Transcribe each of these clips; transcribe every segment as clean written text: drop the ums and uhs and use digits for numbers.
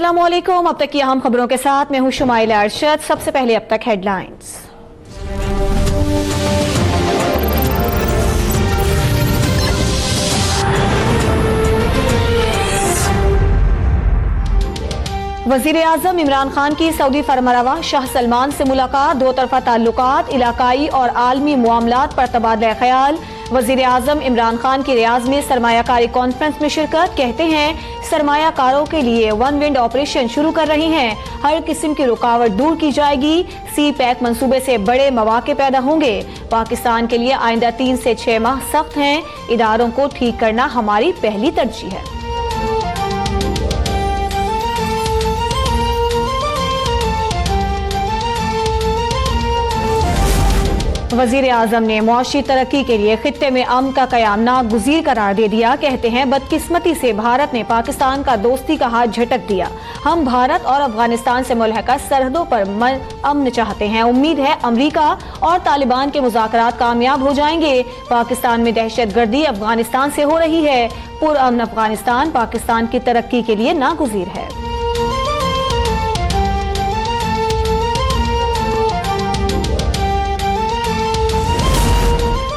अस्सलामुअलैकुम। अब तक की अहम खबरों के साथ मैं हूं शुमाइला अरशद। सबसे पहले अब तक हेडलाइंस। वजीर आजम इमरान खान की सऊदी फरमारवा शाह सलमान से मुलाकात, दो तरफा ताल्लुकात, इलाकाई और आलमी मामलात पर तबादला ख्याल। वजीर आजम इमरान खान की रियाज में सरमायाकारी कॉन्फ्रेंस में शिरकत। कहते हैं सरमायाकारों के लिए वन विंड ऑपरेशन शुरू कर रही हैं, हर किस्म की रुकावट दूर की जाएगी। सी पैक मंसूबे से बड़े मौके पैदा होंगे। पाकिस्तान के लिए आइंदा 3 से 6 माह सख्त हैं, इदारों को ठीक करना हमारी पहली तरजीह है। वजीर आजम ने मुआशी तरक्की के लिए खित्ते में अमन का कयाम नागुज़ीर करार दे दिया। कहते हैं बदकिस्मती से भारत ने पाकिस्तान का दोस्ती का हाथ झटक दिया। हम भारत और अफगानिस्तान से मुल्हका सरहदों पर अमन चाहते हैं। उम्मीद है अमरीका और तालिबान के मुज़ाकरात कामयाब हो जाएंगे। पाकिस्तान में दहशतगर्दी अफगानिस्तान से हो रही है। पुरअमन अफगानिस्तान पाकिस्तान की तरक्की के लिए नागुज़ीर है।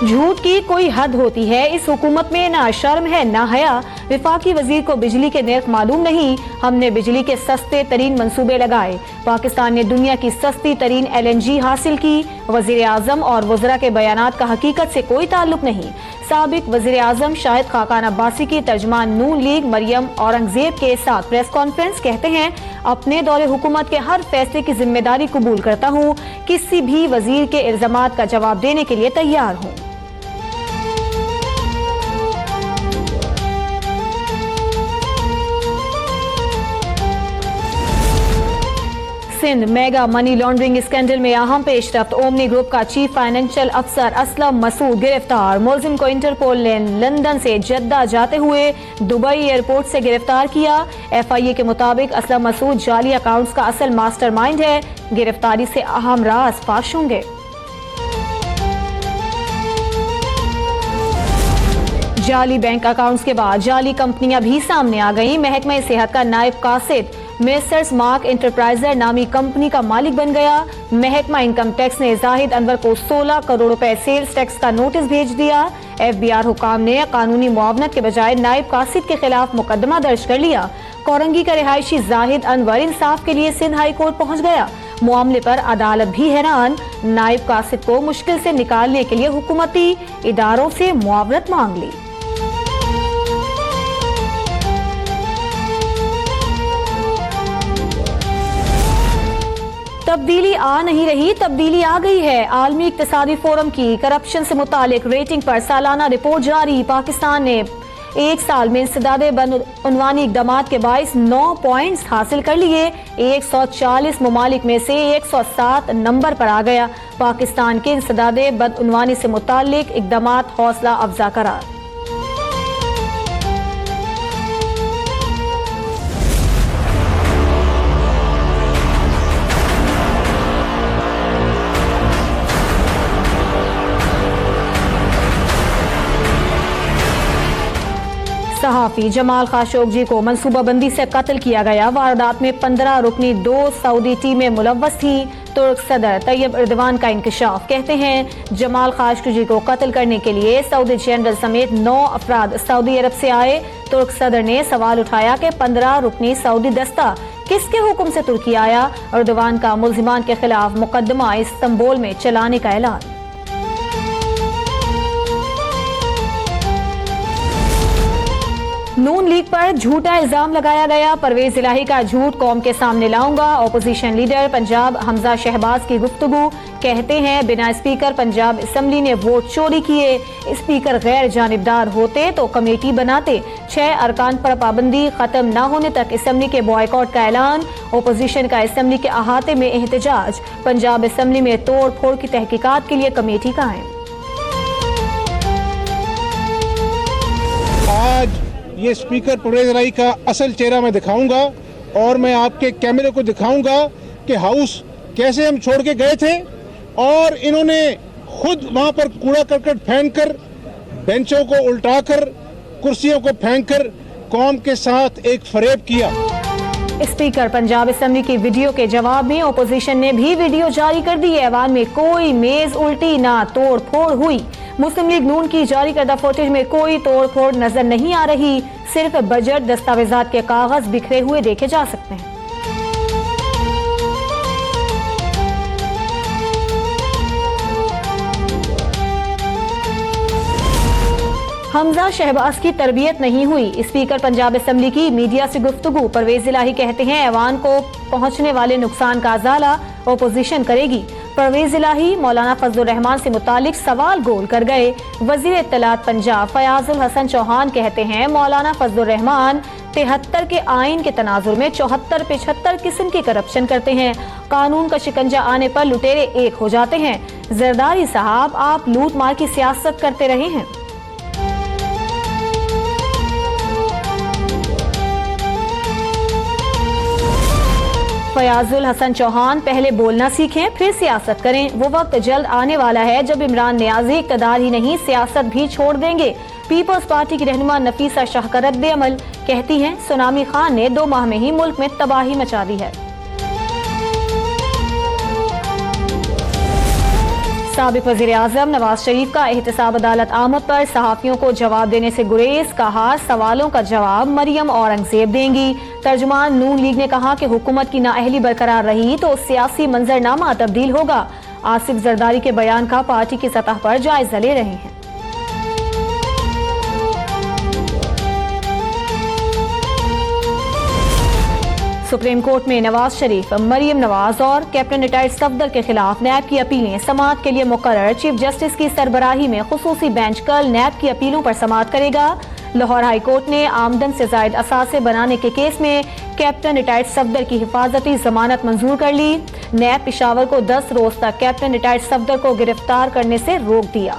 झूठ की कोई हद होती है, इस हुकूमत में ना शर्म है ना हया। विफाकी वजीर को बिजली के नर्ख मालूम नहीं, हमने बिजली के सस्ते तरीन मंसूबे लगाए। पाकिस्तान ने दुनिया की सस्ती तरीन LNG हासिल की। वजीर आजम और वज़रा के बयानात का हकीकत से कोई ताल्लुक नहीं। साबिक वजीर आजम शाहिद खाकान अब्बासी की तर्जमान नून लीग मरियम औरंगजेब के साथ प्रेस कॉन्फ्रेंस। कहते हैं अपने दौरे हुकूमत के हर फैसले की जिम्मेदारी कबूल करता हूँ, किसी भी वजीर के इल्जामात का जवाब देने के लिए तैयार हूँ। Sindh mega money laundering scandal में अहम पेशरफ्त। ओमनी ग्रुप का चीफ फाइनेंशियल अफसर असलम मसूद गिरफ्तार। मुलजिम को इंटरपोल ने लंदन से जद्दा जाते हुए दुबई एयरपोर्ट से गिरफ्तार किया। FIA के मुताबिक असलम मसूद जाली अकाउंट्स का असल मास्टरमाइंड है। गिरफ्तारी से अहम राज फाश होंगे। जाली बैंक अकाउंट्स के बाद जाली कंपनियां भी सामने आ गईं। महकमा सेहत का नायब कासिद मेसर्स मार्क इंटरप्राइजर नामी कंपनी का मालिक बन गया। महकमा इनकम टैक्स ने जाहिद अनवर को 16 करोड़ रुपए सेल्स टैक्स का नोटिस भेज दिया। FBR हुकाम ने कानूनी मुआवनत के बजाय नायब कासिद के खिलाफ मुकदमा दर्ज कर लिया। कोरंगी का रिहायशी जाहिद अनवर इंसाफ के लिए सिंध हाई कोर्ट पहुंच गया। मामले पर अदालत भी हैरान। नायब कासिद को मुश्किल से निकालने के लिए हुकूमती इदारों से मुआवनत मांग ली। तब्दीली आ नहीं रही, तब्दीली आ गई है। आलमी इक्तिसादी फोरम की करप्शन से मुतालिक रेटिंग पर सालाना रिपोर्ट जारी। पाकिस्तान ने एक साल में इंसदादे बदउनवानी इक़दामात के बाइस 9 पॉइंट्स हासिल कर लिए। 140 ममालिक में से 107 नंबर पर आ गया। पाकिस्तान के इंसदादे बदउनवानी से मुतालिक इक़दामात हौसला अफजा करार। सहाफी जमाल खाशोगी को मनसूबाबंदी से कत्ल किया गया। वारदात में 15 रुकनी 2 सऊदी टीमें मुलव्वस थी। तुर्क सदर तैयब एर्दोगान का इंकशाफ। कहते हैं जमाल खाशोगी को कत्ल करने के लिए सऊदी जनरल समेत 9 अफराद सऊदी अरब से आए। तुर्क सदर ने सवाल उठाया कि 15 रुकनी सऊदी दस्ता किसके हुक्म से तुर्की आया। एर्दोगान का मुल्जिमान के खिलाफ मुकदमा इस्तांबुल में चलाने का ऐलान। नून लीग पर झूठा इल्जाम लगाया गया। परवेज इलाही का झूठ कौम के सामने लाऊंगा। अपोजिशन लीडर पंजाब हमजा शहबाज की गुफ्तगू। कहते हैं बिना स्पीकर पंजाब असम्बली ने वोट चोरी किए। स्पीकर गैर जानिबदार होते तो कमेटी बनाते। 6 अरकान पर पाबंदी खत्म न होने तक असम्बली के बॉयकॉट का ऐलान। अपोजिशन का असम्बली के अहाते में एहतजाज। पंजाब असम्बली में तोड़ फोड़ की तहकीकात के लिए कमेटी कायम। आज ये स्पीकर परवेज इलाही का असल चेहरा मैं दिखाऊंगा और मैं आपके कैमरे को दिखाऊंगा कि हाउस कैसे हम छोड़ के गए थे और इन्होंने खुद वहां पर कूड़ा करकट फेंककर, बेंचों को उल्टाकर, कुर्सियों को फेंककर कौम के साथ एक फरेब किया। स्पीकर पंजाब असेंबली की वीडियो के जवाब में ओपोजिशन ने भी वीडियो जारी कर दी है। ऐवान में कोई मेज उल्टी ना तोड़ फोड़ हुई। मुस्लिम लीग नून की जारी करदा फुटेज में कोई तोड़ फोड़ नजर नहीं आ रही, सिर्फ बजट दस्तावेजात के कागज बिखरे हुए देखे जा सकते हैं। हमजा शहबाज की तरबियत नहीं हुई। स्पीकर पंजाब असेंबली की मीडिया से गुफ्तगू। परवेज इलाही कहते हैं ऐवान को पहुंचने वाले नुकसान का अजाला ओपोजिशन करेगी। परवेज इलाही मौलाना फजलुर रहमान से मुतालिक सवाल गोल कर गए। वजीर इत्तलात पंजाब फयाजुल हसन चौहान कहते हैं मौलाना फजलुर रहमान 73 के आइन के तनाजुर में 74-75 किस्म की करप्शन करते हैं। कानून का शिकंजा आने पर लुटेरे एक हो जाते हैं। जरदारी साहब, आप लूट मार की सियासत करते रहे हैं। फयाजुल हसन चौहान, पहले बोलना सीखें फिर सियासत करें। वो वक्त जल्द आने वाला है जब इमरान नियाजी इक़्तिदार ही नहीं सियासत भी छोड़ देंगे। पीपल्स पार्टी की रहनुमा नफीसा शाह का रद्द अमल, कहती हैं सुनामी खान ने 2 माह में ही मुल्क में तबाही मचा दी है। साबिक वज़ीर आज़म नवाज शरीफ का एहतसाब अदालत आमद पर सहाफियों को जवाब देने से गुरेज। कहा सवालों का जवाब मरियम औरंगजेब देंगी। तर्जुमान नून लीग ने कहा कि हुकूमत की नाअहली बरकरार रही तो सियासी मंजरनामा तब्दील होगा। आसिफ जरदारी के बयान का पार्टी की सतह पर जायजा ले रहे हैं। सुप्रीम कोर्ट में नवाज शरीफ, मरियम नवाज और कैप्टन रिटायर्ड सफदर के खिलाफ नैब की अपीलें समाअत के लिए मुकर्रर। चीफ जस्टिस की सरबराही में खुसूसी बेंच कल नैब की अपीलों पर समाअत करेगा। लाहौर हाई कोर्ट ने आमदन से जायद असासे बनाने के केस में कैप्टन रिटायर्ड सफदर की हिफाजती जमानत मंजूर कर ली। नैब पेशावर को 10 रोज तक कैप्टन रिटायर्ड सफदर को गिरफ्तार करने से रोक दिया।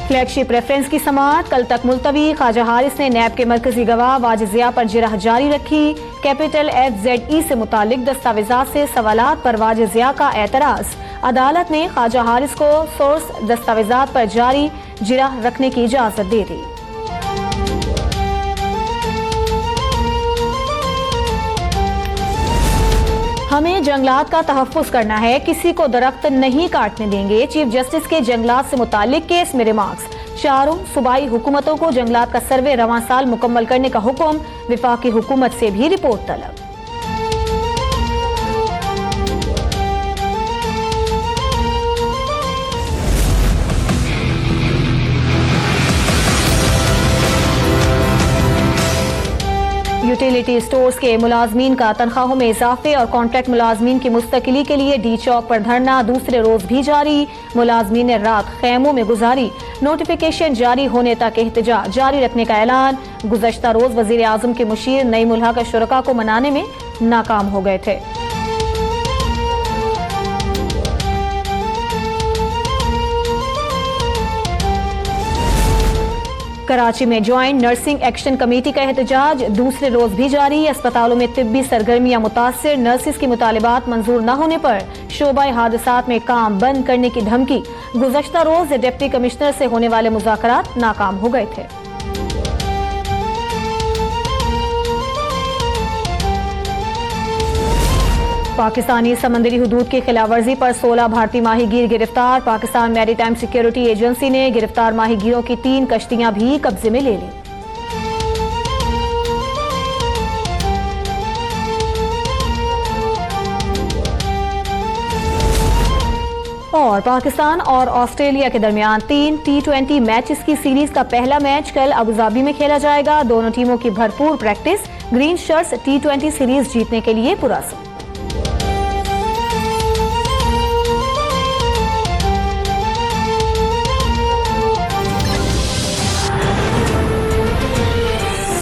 फ्लैगशिप रेफरेंस की समाअत कल तक मुलतवी। ख्वाजा हारिस ने नैब के मरकजी गवाह वाजिद जिया पर जिरह जारी रखी। कैपिटल FZE से मुतालिक दस्तावेजात से सवालात पर वाजिद जिया का एतराज। अदालत ने ख्वाजा हारिस को सोर्स दस्तावेजात पर जारी जिरह रखने की इजाजत दे दी। हमें जंगलात का तहफ़्फ़ुज़ करना है, किसी को दरख्त नहीं काटने देंगे। चीफ जस्टिस के जंगलात से मुतालिक केस में रिमार्क्स। 4 सूबाई हुकूमतों को जंगलात का सर्वे रवां साल मुकम्मल करने का हुक्म। विफाकी हुकूमत से भी रिपोर्ट तलब। यूटिलिटी स्टोर्स के मुलाजमीन का तनख्वाहों में इजाफे और कॉन्ट्रैक्ट मुलाजमीन की मुस्तकिली के लिए डी चौक पर धरना दूसरे रोज भी जारी। मुलाजमीन ने रात खैमों में गुजारी। नोटिफिकेशन जारी होने तक एहतजाज जारी रखने का ऐलान। गुज़श्ता रोज वजीर आजम के मुशीर नई मुल्हका शुरका को मनाने में नाकाम हो गए थे। कराची में ज्वाइंट नर्सिंग एक्शन कमेटी का एहतजाज दूसरे रोज भी जारी। अस्पतालों में तिब्बी सरगर्मियां मुतासिर। नर्सिस की मुतालिबात मंजूर न होने पर शोबाए हादसात में काम बंद करने की धमकी। गुज़श्ता रोज डिप्टी कमिश्नर से होने वाले मुज़ाकरात नाकाम हो गए थे। पाकिस्तानी समंदरी हुदूद की खिलाफवर्जी पर 16 भारतीय माहीगीर गिरफ्तार। पाकिस्तान मैरीटाइम सिक्योरिटी एजेंसी ने गिरफ्तार माहीगीरों की 3 कश्तियां भी कब्जे में ले ली। और पाकिस्तान और ऑस्ट्रेलिया के दरमियान 3 T20 मैचेस की सीरीज का पहला मैच कल अबुधाबी में खेला जाएगा। दोनों टीमों की भरपूर practice. Green shirts T20 series जीतने के लिए पुरअज़्म।